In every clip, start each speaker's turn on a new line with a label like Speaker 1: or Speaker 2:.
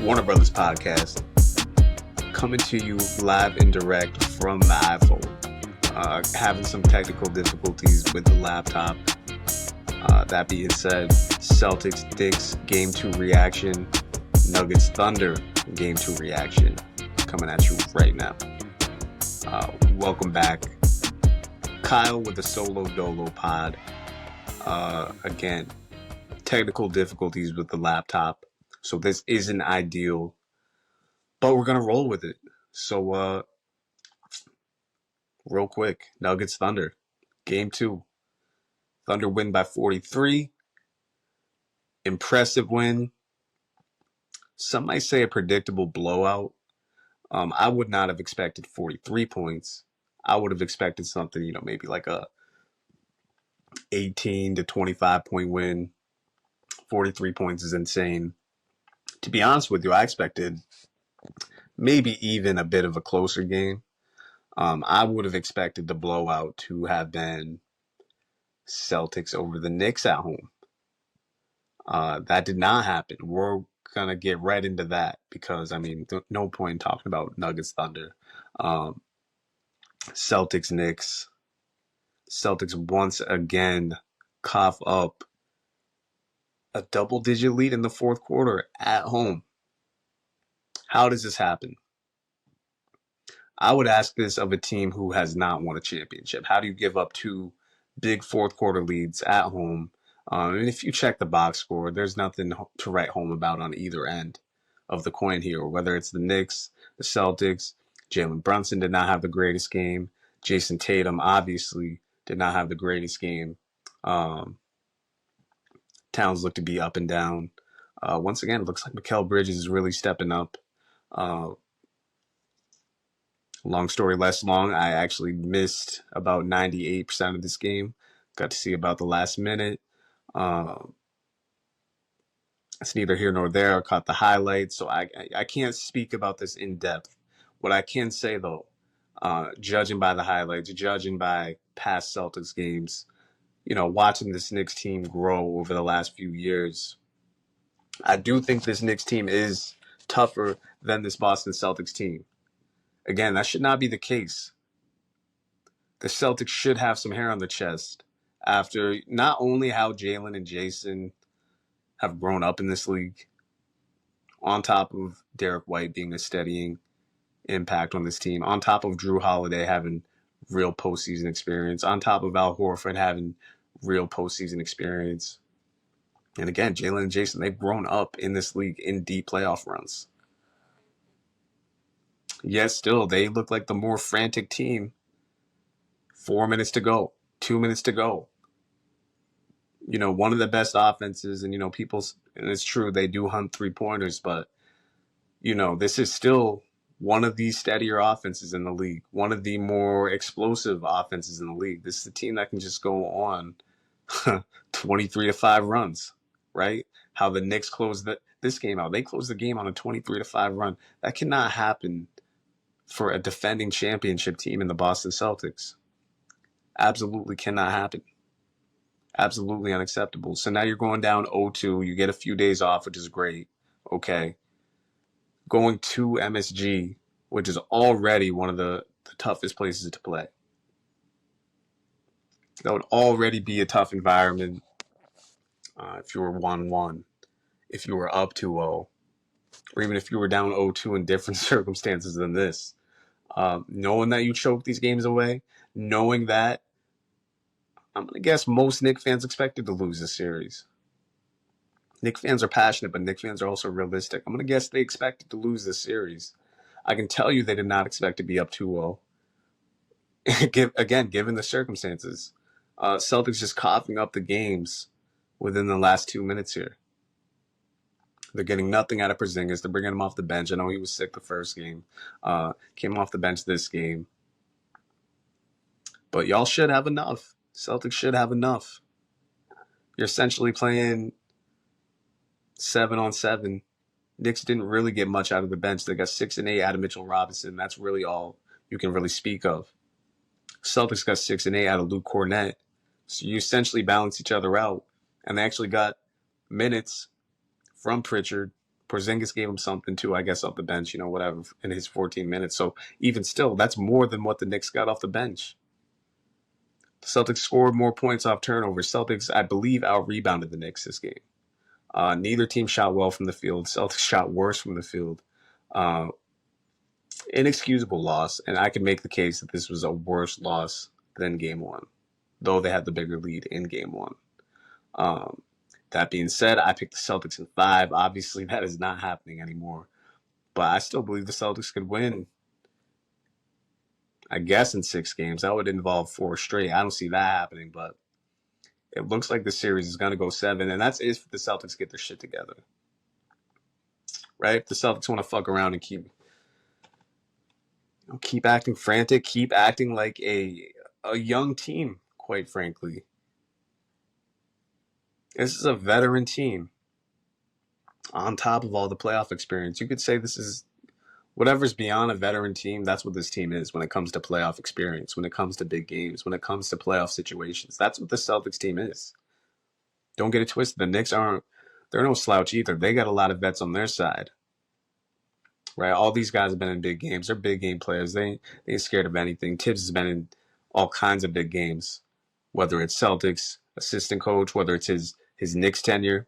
Speaker 1: Warner Brothas Podcast, coming to you live and direct from the iPhone. Having some technical difficulties with the laptop. That being said, Celtics-Knicks Game 2 reaction, Nuggets-Thunder Game 2 reaction, coming at you right now. Welcome back. Kyle with the Solo Dolo pod. Again, technical difficulties with the laptop, so this isn't ideal, but we're gonna roll with it. So real quick, Nuggets Thunder Game 2. Thunder win by 43. Impressive win. Some might say a predictable blowout. I would not have expected 43 points. I would have expected something, maybe like a 18 to 25 point win. 43 points is insane. To be honest with you, I expected maybe even a bit of a closer game. I would have expected the blowout to have been Celtics over the Knicks at home. That did not happen. We're going to get right into that because, no point in talking about Nuggets Thunder. Celtics Knicks. Celtics once again cough up a double-digit lead in the fourth quarter at home. How does this happen? I would ask this of a team who has not won a championship. How do you give up two big fourth quarter leads at home? And if you check the box score, there's nothing to write home about on either end of the coin here, whether it's the Knicks, the Celtics. Jalen Brunson did not have the greatest game. Jason Tatum obviously did not have the greatest game. Towns look to be up and down. Once again, it looks like Mikal Bridges is really stepping up. Long story less long, I actually missed about 98% of this game. Got to see about the last minute. It's neither here nor there. I caught the highlights, so I can't speak about this in depth. What I can say, though, judging by the highlights, judging by past Celtics games, watching this Knicks team grow over the last few years, I do think this Knicks team is tougher than this Boston Celtics team. Again, that should not be the case. The Celtics should have some hair on the chest after not only how Jalen and Jason have grown up in this league, on top of Derek White being a steadying impact on this team, on top of Drew Holiday having real postseason experience, on top of Al Horford having real postseason experience. And again, Jalen and Jason, they've grown up in this league in deep playoff runs. Yet still, they look like the more frantic team. 4 minutes to go, 2 minutes to go. One of the best offenses, and and it's true, they do hunt 3-pointers, but this is still one of the steadier offenses in the league, one of the more explosive offenses in the league. This is a team that can just go on 23-5 runs, right? How the Knicks closed this game out. They closed the game on a 23-5 run. That cannot happen for a defending championship team in the Boston Celtics. Absolutely cannot happen. Absolutely unacceptable. So now you're going down 0-2. You get a few days off, which is great. Okay. Going to MSG, which is already one of the toughest places to play. That would already be a tough environment if you were 1-1, if you were up 2-0, or even if you were down 0-2 in different circumstances than this. Knowing that you choke these games away, knowing that, I'm going to guess most Knicks fans expected to lose this series. Knicks fans are passionate, but Knicks fans are also realistic. I'm going to guess they expected to lose this series. I can tell you they did not expect to be up 2-0. Again, given the circumstances. Celtics just coughing up the games within the last 2 minutes here. They're getting nothing out of Porzingis. They're bringing him off the bench. I know he was sick the first game. Came off the bench this game. But y'all should have enough. Celtics should have enough. You're essentially playing 7-on-7. Knicks didn't really get much out of the bench. They got 6 and 8 out of Mitchell Robinson. That's really all you can really speak of. Celtics got 6 and 8 out of Luke Cornett. So you essentially balance each other out. And they actually got minutes from Pritchard, Porzingis gave him something too, I guess, off the bench, whatever, in his 14 minutes. So even still, that's more than what the Knicks got off the bench. The Celtics scored more points off turnovers. Celtics, I believe, out-rebounded the Knicks this game. Neither team shot well from the field. Celtics shot worse from the field. Inexcusable loss, and I can make the case that this was a worse loss than Game 1, though they had the bigger lead in Game 1. That being said, I picked the Celtics in 5. Obviously, that is not happening anymore, but I still believe the Celtics could win, I guess, in 6 games. That would involve 4 straight. I don't see that happening, but it looks like the series is going to go 7, and that's if the Celtics get their shit together. Right? If the Celtics want to fuck around and keep acting frantic, keep acting like a young team, quite frankly. This is a veteran team on top of all the playoff experience. You could say this is whatever's beyond a veteran team. That's what this team is when it comes to playoff experience, when it comes to big games, when it comes to playoff situations. That's what the Celtics team is. Don't get it twisted. The Knicks they're no slouch either. They got a lot of vets on their side. Right? All these guys have been in big games. They're big game players. They ain't scared of anything. Tibbs has been in all kinds of big games, whether it's Celtics assistant coach, whether it's his Knicks tenure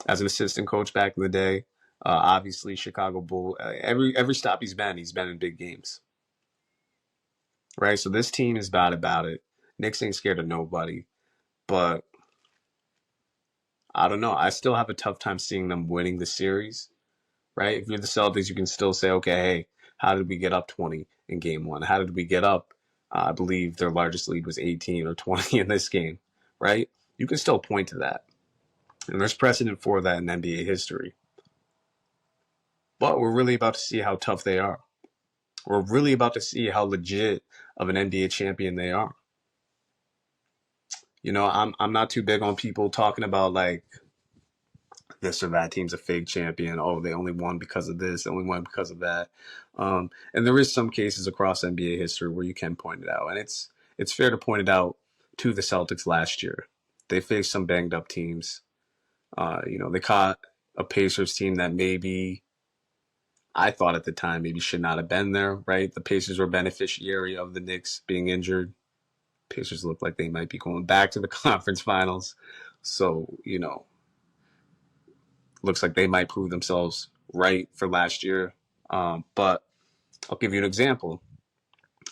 Speaker 1: as an assistant coach back in the day. Obviously, Chicago Bull. Every stop he's been in big games. Right? So this team is bad about it. Knicks ain't scared of nobody. But I don't know. I still have a tough time seeing them winning the series. Right? If you're the Celtics, you can still say, okay, hey, how did we get up 20 in Game 1? How did we get up? I believe their largest lead was 18 or 20 in this game. Right? You can still point to that. And there's precedent for that in NBA history. But we're really about to see how tough they are. We're really about to see how legit of an NBA champion they are. I'm not too big on people talking about like this or that team's a fake champion. Oh, they only won because of this, they only won because of that. And there is some cases across NBA history where you can point it out. And it's fair to point it out to the Celtics last year. They faced some banged up teams. They caught a Pacers team that maybe I thought at the time maybe should not have been there, right? The Pacers were beneficiary of the Knicks being injured. Pacers look like they might be going back to the conference finals. So, looks like they might prove themselves right for last year. But I'll give you an example.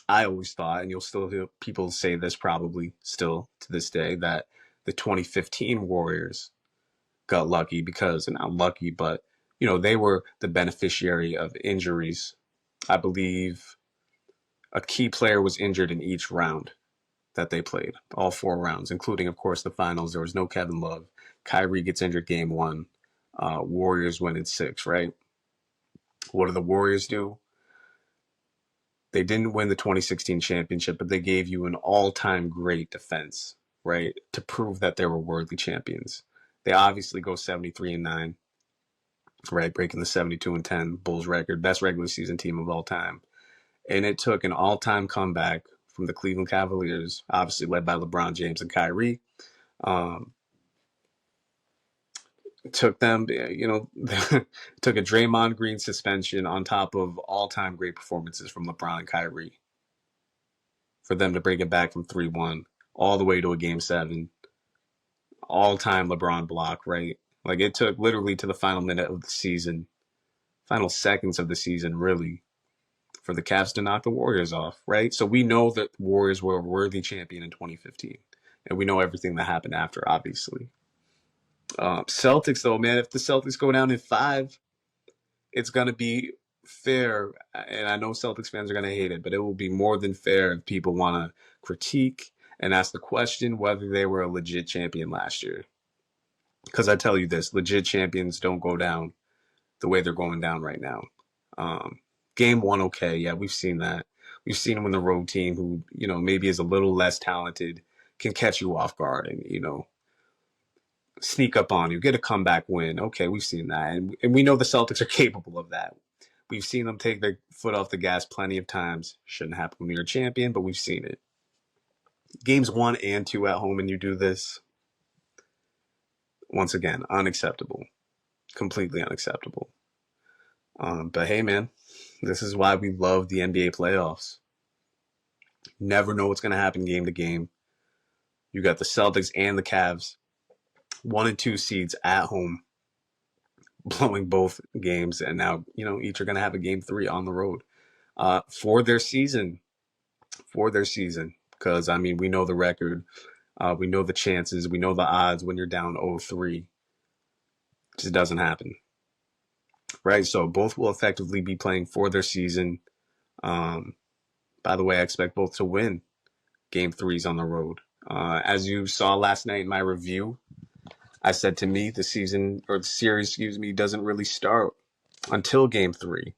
Speaker 1: I always thought, and you'll still hear people say this probably still to this day, that the 2015 Warriors got lucky because, not lucky, but, they were the beneficiary of injuries. I believe a key player was injured in each round that they played, all 4 rounds, including, of course, the finals. There was no Kevin Love. Kyrie gets injured Game 1. Warriors win in 6, right? What do the Warriors do? They didn't win the 2016 championship, but they gave you an all-time great defense, right, to prove that they were worthy champions. They obviously go 73-9, right, breaking the 72-10 Bulls record, best regular season team of all time. And it took an all-time comeback from the Cleveland Cavaliers, obviously led by LeBron James and Kyrie. Took them, took a Draymond Green suspension on top of all-time great performances from LeBron and Kyrie for them to bring it back from 3-1 all the way to a Game 7. All-time LeBron block, right? Like, it took literally to the final minute of the season, final seconds of the season, really, for the Cavs to knock the Warriors off, right? So we know that the Warriors were a worthy champion in 2015, and we know everything that happened after, obviously. Celtics, though, man, if the Celtics go down in 5, it's going to be fair. And I know Celtics fans are going to hate it, but it will be more than fair if people want to critique and ask the question whether they were a legit champion last year. Because I tell you this, legit champions don't go down the way they're going down right now. Game 1, okay, yeah, we've seen that. We've seen them when the road team who, maybe is a little less talented can catch you off guard and, sneak up on you, get a comeback win. Okay, we've seen that. And we know the Celtics are capable of that. We've seen them take their foot off the gas plenty of times. Shouldn't happen when you're a champion, but we've seen it. Games 1 and 2 at home and you do this, once again, unacceptable. Completely unacceptable. But hey, man, this is why we love the NBA playoffs. Never know what's going to happen game to game. You got the Celtics and the Cavs, 1 and 2 seeds at home, blowing both games, and now each are going to have a game 3 on the road for their season. Because we know the record, we know the chances, we know the odds when you're down 0-3. It just doesn't happen, right? So both will effectively be playing for their season. By the way, I expect both to win game 3s on the road. As you saw last night in my review, I said to me the series, doesn't really start until game 3.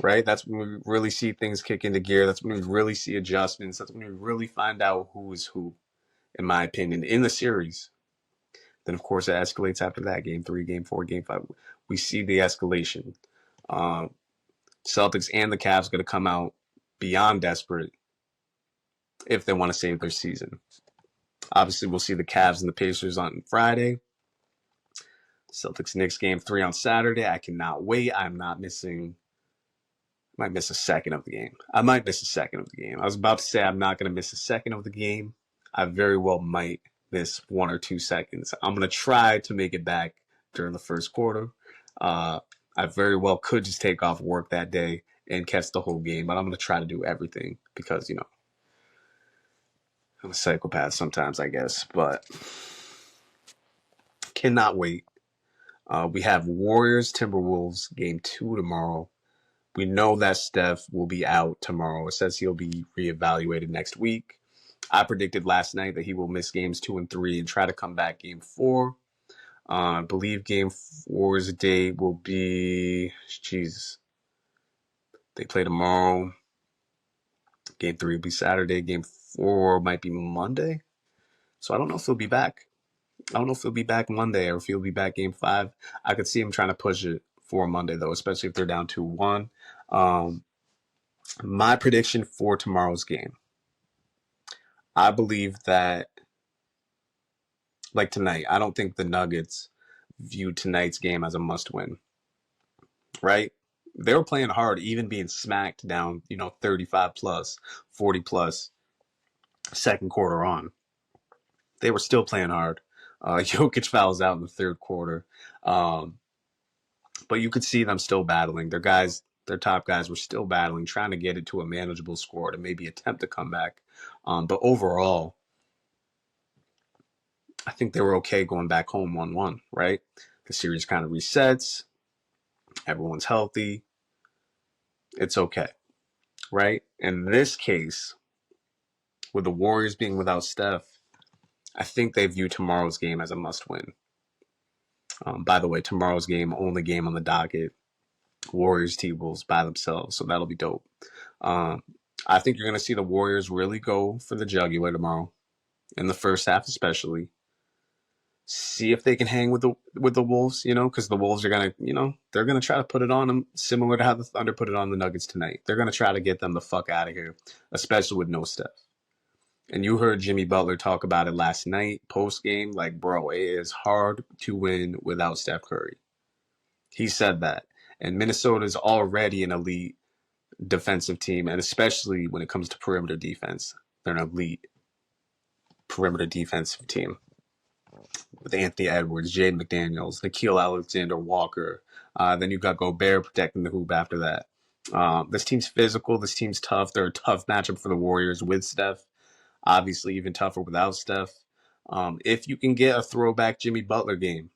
Speaker 1: Right? That's when we really see things kick into gear. That's when we really see adjustments. That's when we really find out who is who, in my opinion, in the series. Then, of course, it escalates after that. Game 3, game 4, game 5. We see the escalation. Celtics and the Cavs going to come out beyond desperate if they want to save their season. Obviously, we'll see the Cavs and the Pacers on Friday. Celtics-Knicks game 3 on Saturday. I cannot wait. I'm not missing... might miss a second of the game. I was about to say I'm not going to miss a second of the game. I very well might miss 1 or 2 seconds. I'm going to try to make it back during the first quarter. I very well could just take off work that day and catch the whole game, but I'm going to try to do everything because, I'm a psychopath sometimes, I guess, but cannot wait. We have Warriors-Timberwolves game 2 tomorrow. We know that Steph will be out tomorrow. It says he'll be reevaluated next week. I predicted last night that he will miss games 2 and 3 and try to come back game 4. I believe game 4's date will be... They play tomorrow. Game 3 will be Saturday. Game 4 might be Monday. So I don't know if he'll be back. I don't know if he'll be back Monday or if he'll be back game 5. I could see him trying to push it for Monday, though, especially if they're down 2-1. My prediction for tomorrow's game. I believe that, like tonight, I don't think the Nuggets view tonight's game as a must-win, right? They were playing hard, even being smacked down, 35 plus, 40 plus, second quarter on. They were still playing hard. Jokic fouls out in the third quarter. But you could see them still battling. Their top guys were still battling, trying to get it to a manageable score to maybe attempt to come back. But overall, I think they were okay going back home 1-1, right? The series kind of resets. Everyone's healthy. It's okay, right? In this case, with the Warriors being without Steph, I think they view tomorrow's game as a must-win. By the way, tomorrow's game, only game on the docket, Warriors-Timberwolves by themselves, so that'll be dope. I think you're going to see the Warriors really go for the jugular tomorrow, in the first half especially. See if they can hang with the Wolves, because the Wolves are going to, they're going to try to put it on them, similar to how the Thunder put it on the Nuggets tonight. They're going to try to get them the fuck out of here, especially with no Steph. And you heard Jimmy Butler talk about it last night, post-game, like, bro, it is hard to win without Steph Curry. He said that. And Minnesota's already an elite defensive team, and especially when it comes to perimeter defense. They're an elite perimeter defensive team. With Anthony Edwards, Jaden McDaniels, Nickeil Alexander-Walker. Then you've got Gobert protecting the hoop after that. This team's physical. This team's tough. They're a tough matchup for the Warriors with Steph. Obviously, even tougher without Steph. If you can get a throwback Jimmy Butler game,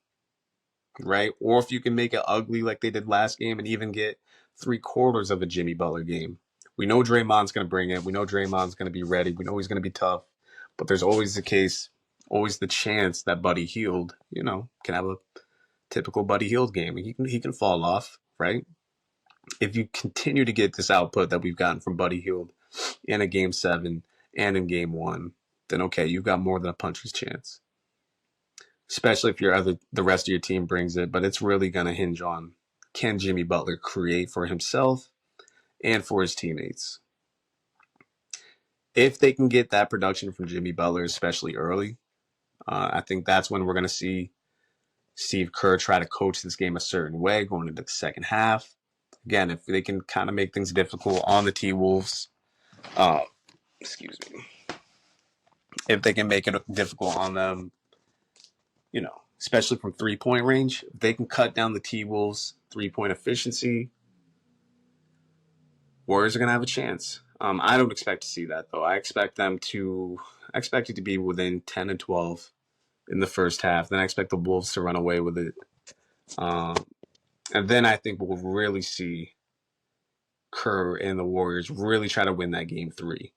Speaker 1: right? Or if you can make it ugly like they did last game and even get 3/4 of a Jimmy Butler game. We know Draymond's going to bring it. We know Draymond's going to be ready. We know he's going to be tough. But there's always the chance that Buddy Hield, can have a typical Buddy Hield game. He can fall off, right? If you continue to get this output that we've gotten from Buddy Hield in a Game 7 and in Game 1, then okay, you've got more than a puncher's chance. Especially if the rest of your team brings it. But it's really going to hinge on, can Jimmy Butler create for himself and for his teammates? If they can get that production from Jimmy Butler, especially early, I think that's when we're going to see Steve Kerr try to coach this game a certain way going into the second half. Again, if they can kind of make things difficult on the T-Wolves, excuse me, if they can make it difficult on them, especially from three-point range, if they can cut down the T-Wolves' three-point efficiency, Warriors are going to have a chance. I don't expect to see that, though. I expect it to be within 10 and 12 in the first half. Then I expect the Wolves to run away with it. And then I think we'll really see Kerr and the Warriors really try to win that game 3,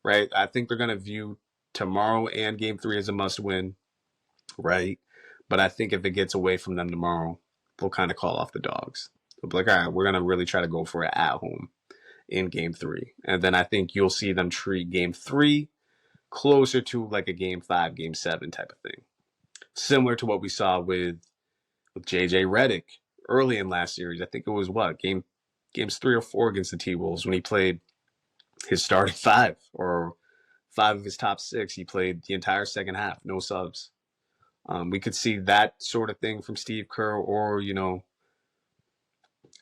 Speaker 1: right? I think they're going to view tomorrow and game 3 as a must-win, right? But I think if it gets away from them tomorrow, they'll kind of call off the dogs. They'll be like, all right, we're going to really try to go for it at home in game 3. And then I think you'll see them treat game 3 closer to like a game 5, game 7 type of thing. Similar to what we saw with JJ Redick early in last series. I think it was games 3 or 4 against the T-Wolves when he played his starting 5 or 5 of his top 6. He played the entire second half, no subs. We could see that sort of thing from Steve Kerr, or,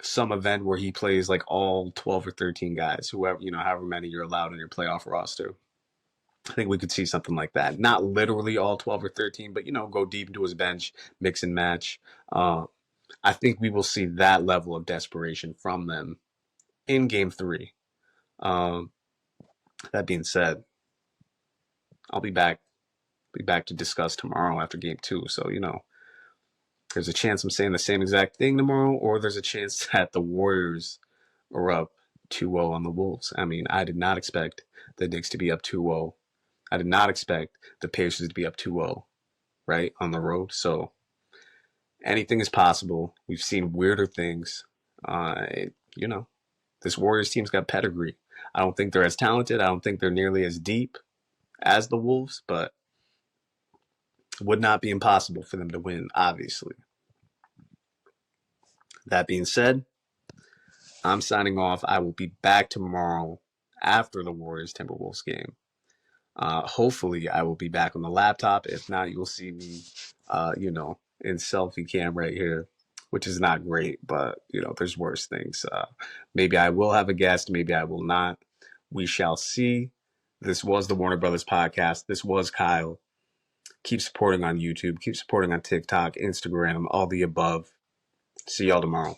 Speaker 1: some event where he plays like all 12 or 13 guys, whoever, however many you're allowed in your playoff roster. I think we could see something like that. Not literally all 12 or 13, but, go deep into his bench, mix and match. I think we will see that level of desperation from them in game 3. That being said, I'll be back to discuss tomorrow after game 2. So, there's a chance I'm saying the same exact thing tomorrow, or there's a chance that the Warriors are up 2-0 on the Wolves. I mean, I did not expect the Knicks to be up 2-0. I did not expect the Pacers to be up 2-0, right, on the road. So anything is possible. We've seen weirder things. This Warriors team's got pedigree. I don't think they're as talented. I don't think they're nearly as deep as the Wolves, but it would not be impossible for them to win, obviously. That being said, I'm signing off. I will be back tomorrow after the Warriors-Timberwolves game. Hopefully, I will be back on the laptop. If not, you'll see me, in selfie cam right here, which is not great, but, there's worse things. Maybe I will have a guest. Maybe I will not. We shall see. This was the Warner Brothas Podcast. This was Kyle. Keep supporting on YouTube. Keep supporting on TikTok, Instagram, all the above. See y'all tomorrow.